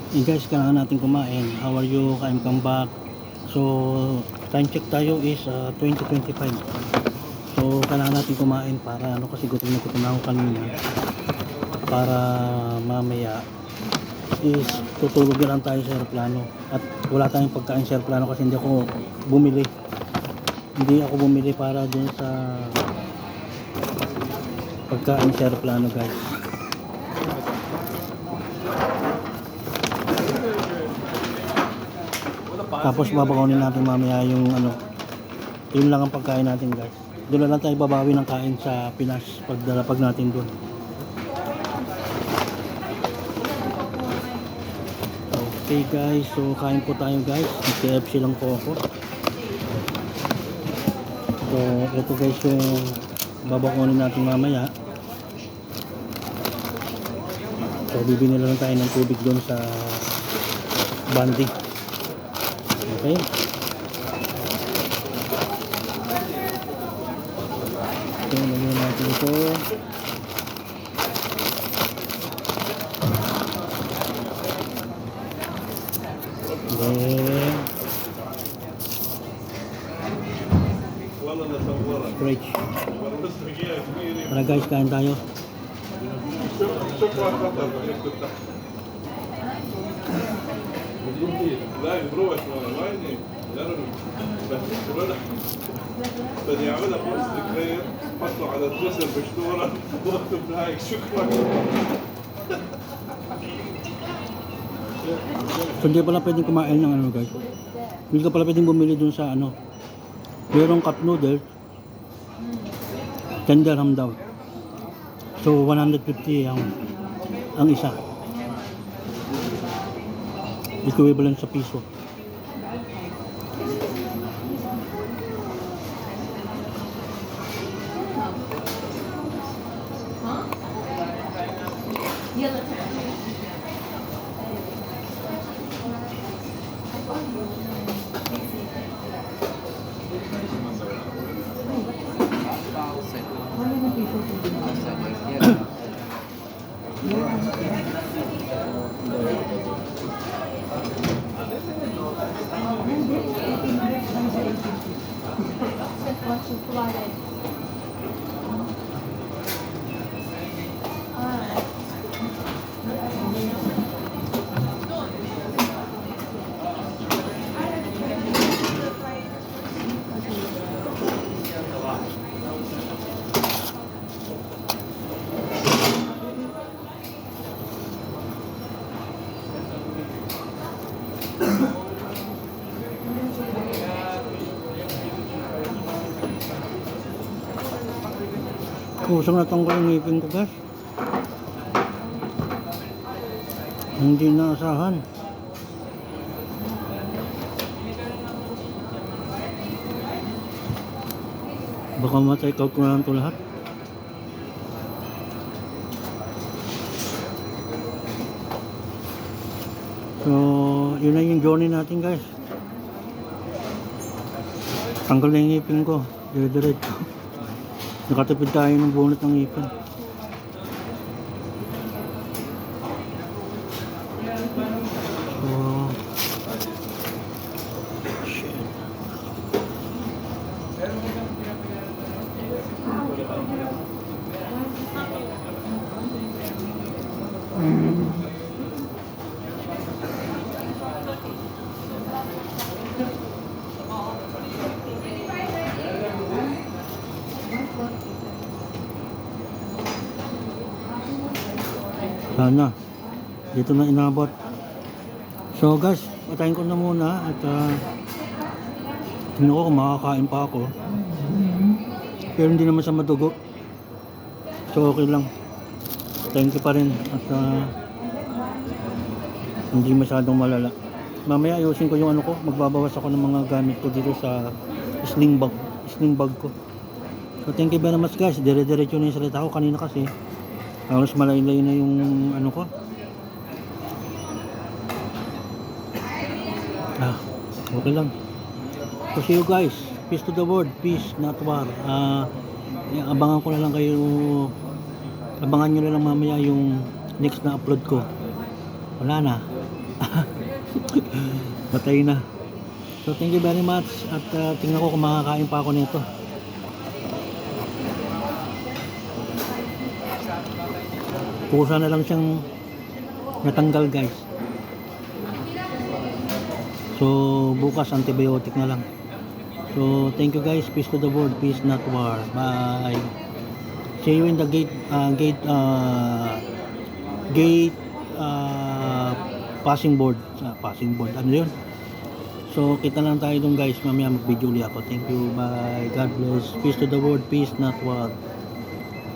Hey guys, kailangan natin kumain. How are you? I'm come back. So, time check tayo is 20:25. So, kailangan natin kumain para ano, kasi gutom na ako kanina. Para mamaya is tutulog na lang tayo sa aeroplano. At wala tayong pagkain sa aeroplano kasi hindi ako bumili. Hindi ako bumili para dun sa pagkain sa aeroplano, guys. Tapos babagonin natin mamaya yung ano, yun lang ang pagkain natin, guys. Doon na lang tayo babawi ng kain sa Pinas pagdalapag natin doon. Okay guys, so kain po tayo guys. KFC lang po ako. So ito guys yung babagonin natin mamaya. So bibili lang tayo ng tubig doon sa Bandi. Okay. So, lagyan natin ito. Then, stretch. Tara guys, kain tayo. لا بروح ويني لا بس بدي اعملها بوست كبير حطه على الجسر بشتوره واكتب هايك شكرا. So hindi pala pwedeng kumain ng ano guys. Hindi ka pala pwedeng bumili dun sa ano. Merong cup noodle. 10 dirham daw. So 150 ang isa. Equivalent sa piso. Kusang natanggal ang ngipin ko guys. Hindi naasahan. Baka matay out ko na lang ito lahat. So yun na yung journey natin guys. Tanggal na yung ngipin ko. Dire-diretso. Nakatipid tayo ng bunot ng ngipin. So, shit. Sana dito na inabot. So guys, patayin ko na muna at tingnan ko kung makakain pa ako, pero hindi naman sa madugo, so okay lang. Thank you pa rin at hindi masyadong malala. Mamaya ayusin ko yung ano ko, magbabawas ako ng mga gamit ko dito sa sling bag ko. So thank you very much guys. Dire-diretso na yung salita ko kanina kasi halos malaylay na yung ano ko. Okay lang. So see you guys. Peace to the world. Peace, not war. Abangan ko na lang kayo. Abangan nyo na lang mamaya yung next na upload ko. Wala na. Patay na. So thank you very much at tingnan ko kung makakain pa ako nito. Kusa na lang siyang natanggal guys. So bukas antibiotic na lang. So thank you guys. Peace to the world. Peace not war. Bye. See you in the gate passing board. Passing board. Ano yun? So kita lang tayo dun guys. Mamaya mag-video ulit ako. Thank you. Bye. God bless. Peace to the world. Peace not war.